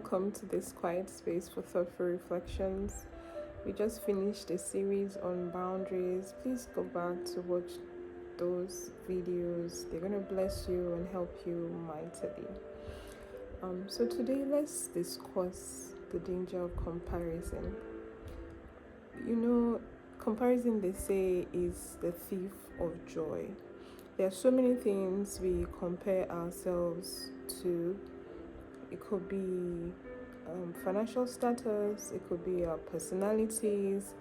Welcome to this quiet space for thoughtful reflections. We just finished a series on boundaries. Please go back to watch those videos. They're going to bless you and help you mightily. So today let's discuss the danger of comparison. You know, comparison, they say, is the thief of joy. There are so many things we compare ourselves to. It could be financial status, it could be our personalities.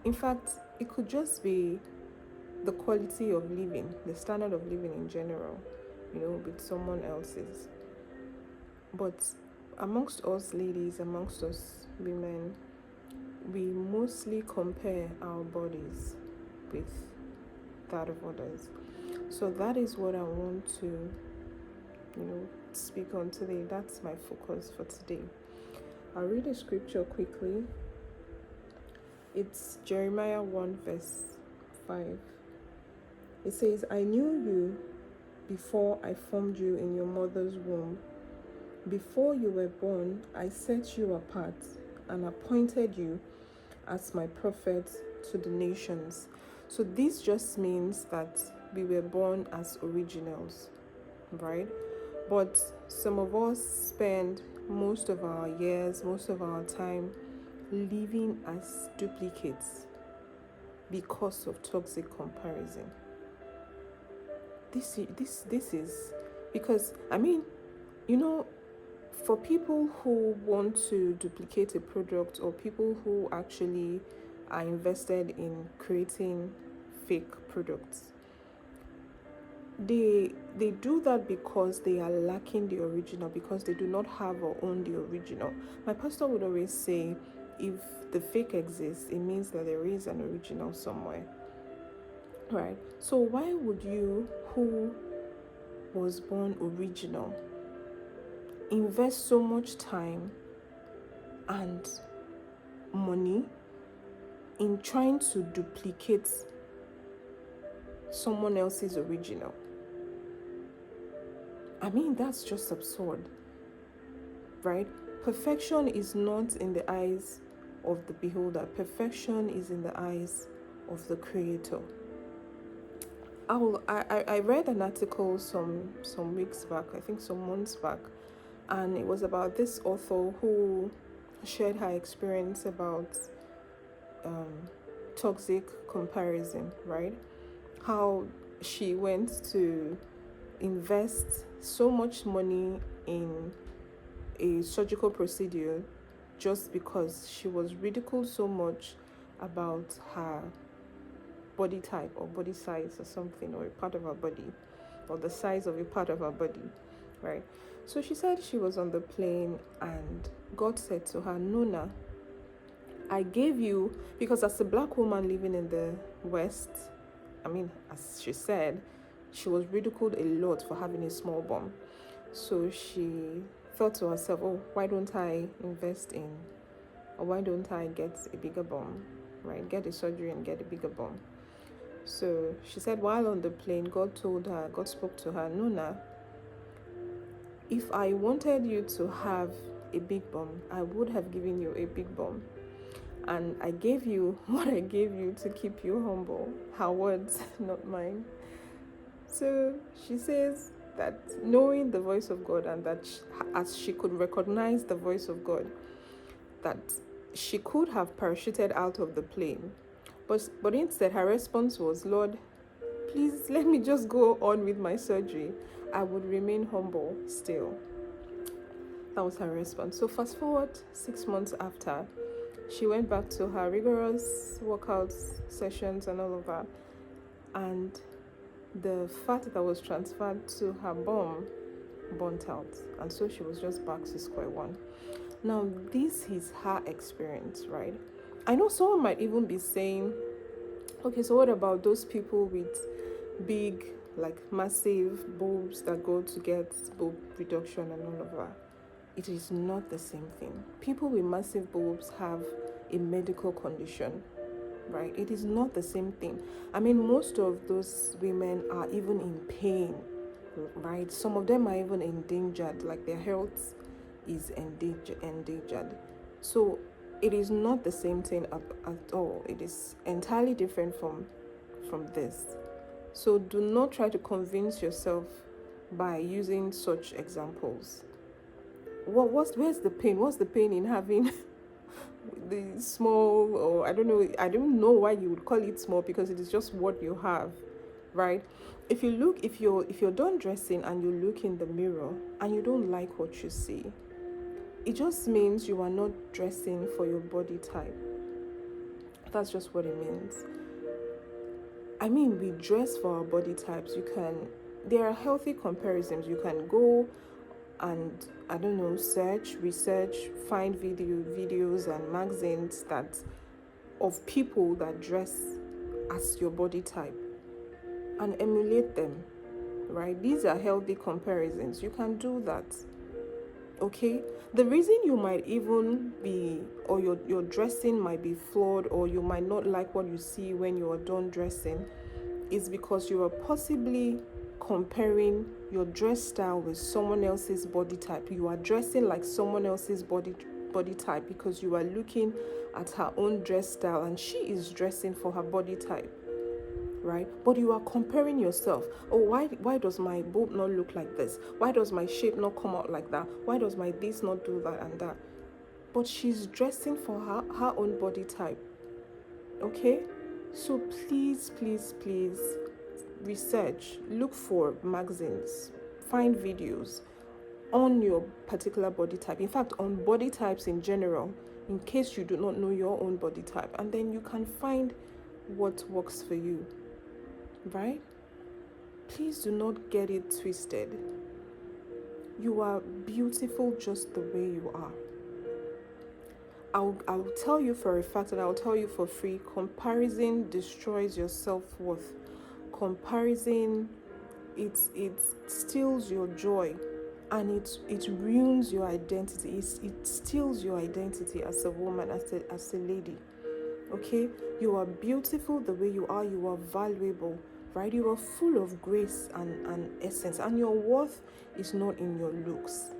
In fact, it could just be the quality of living, the standard of living in general, with someone else's. But amongst us ladies, amongst us women, we mostly compare our bodies with that of others. So that is what I want to, speak on today. That's my focus for today. I'll read a scripture quickly. It's Jeremiah 1 verse 5. It says, I knew you before I formed you in your mother's womb. Before you were born, I set you apart and appointed you as my prophet to the nations. So this just means that we were born as originals, right? But some of us spend most of our years, most of our time living as duplicates because of toxic comparison. This is because, for people who want to duplicate a product, or people who actually are invested in creating fake products, they do that because they are lacking the original, because they do not have or own the original. My pastor would always say, if the fake exists, it means that there is an original somewhere, right? So why would you, who was born original, invest so much time and money in trying to duplicate someone else's original? That's just absurd, right? Perfection is not in the eyes of the beholder. Perfection is in the eyes of the Creator. I read an article some weeks back, I think some months back, and it was about this author who shared her experience about toxic comparison, right? How she went to invest so much money in a surgical procedure just because she was ridiculed so much about her body type or body size or something, or a part of her body, or the size of a part of her body, right? So she said she was on the plane and God said to her, Nona, I gave you, because as a black woman living in the West, as she said, she was ridiculed a lot for having a small bum. So she thought to herself, why don't I invest in, or why don't I get a bigger bum, right? Get a surgery and get a bigger bum. So she said while on the plane, God spoke to her, Nona, if I wanted you to have a big bum, I would have given you a big bum. And I gave you what I gave you to keep you humble. Her words, not mine. So she says that knowing the voice of God, and that as she could recognize the voice of God, that she could have parachuted out of the plane. But instead, her response was, Lord, please let me just go on with my surgery. I would remain humble still. That was her response. So fast forward 6 months after, she went back to her rigorous workout sessions and all of that. And the fat that was transferred to her bum burnt out. And so she was just back to square one. Now, this is her experience, right? I know someone might even be saying, okay, so what about those people with big, massive boobs that go to get boob reduction and all of that? It is not the same thing. People with massive boobs have a medical condition, right? It is not the same thing. Most of those women are even in pain, right? Some of them are even endangered, like their health is endangered. So it is not the same thing at all. It is entirely different from this. So do not try to convince yourself by using such examples. Where's the pain? What's the pain in having the small, or I don't know why you would call it small, because it is just what you have, right? If you're done dressing and you look in the mirror and you don't like what you see, it just means you are not dressing for your body type. That's just what it means. I mean, we dress for our body types. There are healthy comparisons. You can go and research, find videos and magazines of people that dress as your body type and emulate them, right? These are healthy comparisons. You can do that. Okay, the reason you might even be, or your dressing might be flawed, or you might not like what you see when you are done dressing, is because you are possibly comparing your dress style with someone else's body type. You are dressing like someone else's body type because you are looking at her own dress style and she is dressing for her body type, right? But you are comparing yourself. Oh, why does my boob not look like this? Why does my shape not come out like that? Why does my this not do that and that? But she's dressing for her own body type. Okay? So please research, look for magazines, find videos on your particular body type. In fact, on body types in general, in case you do not know your own body type, and then you can find what works for you, right? Please do not get it twisted. You are beautiful just the way you are. I'll tell you for a fact, and I'll tell you for free, comparison destroys your self-worth. Comparison, it steals your joy, and it ruins your identity. It steals your identity as a woman, as a lady. Okay, you are beautiful the way you are. You are valuable, right? You are full of grace and essence, and your worth is not in your looks.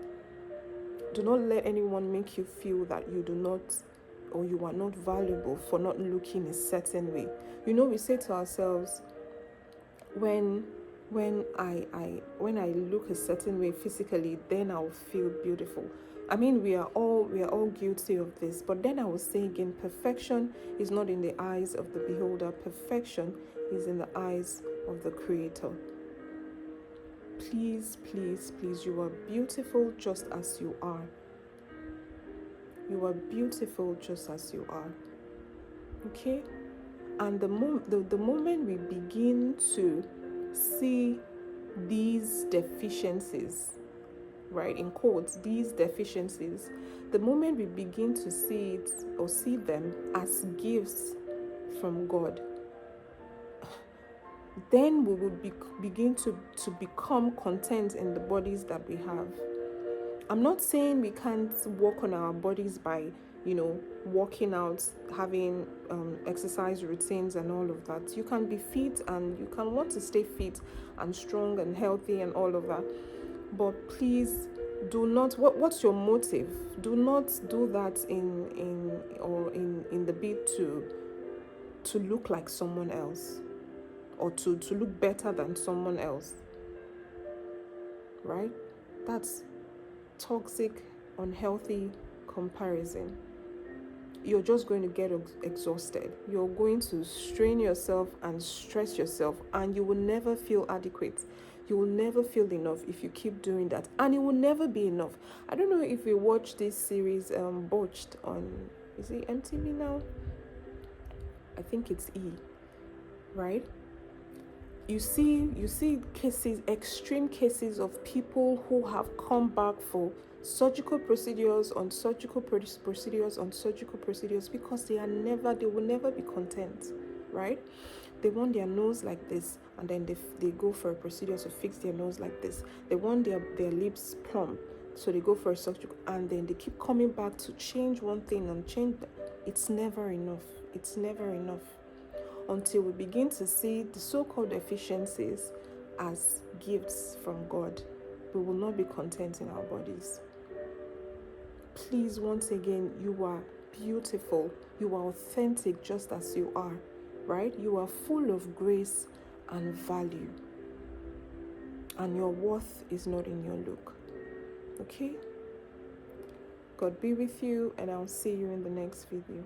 Do not let anyone make you feel that you do not, or you are not valuable for not looking a certain way. We say to ourselves, when I look a certain way physically, then I'll feel beautiful. I mean, we are all guilty of this. But then I will say again, perfection is not in the eyes of the beholder. Perfection is in the eyes of the Creator. Please, you are beautiful just as you are. You are beautiful just as you are. Okay? And the moment we begin to see these deficiencies, right, in quotes, these deficiencies, the moment we begin to see it or see them as gifts from God, then we will begin to become content in the bodies that we have. I'm not saying we can't work on our bodies by, working out, having exercise routines and all of that. You can be fit and you can want to stay fit and strong and healthy and all of that. But please do not, what's your motive? Do not do that in the bid to look like someone else, or to look better than someone else, right? That's toxic, unhealthy comparison. You're just going to get exhausted. You're going to strain yourself and stress yourself, and you will never feel adequate. You will never feel enough if you keep doing that, and it will never be enough. I don't know if you watch this series Botched on, is it MTV now? I think it's E, right? You see cases, extreme cases of people who have come back for surgical procedures on surgical procedures on surgical procedures because they will never be content, right? They want their nose like this, and then they go for a procedure to fix their nose like this. They want their lips plump, so they go for a surgical, and then they keep coming back to change one thing and change that. It's never enough. It's never enough. Until we begin to see the so-called deficiencies as gifts from God, we will not be content in our bodies. Please, once again, you are beautiful. You are authentic just as you are, right? You are full of grace and value. And your worth is not in your look. Okay? God be with you, and I'll see you in the next video.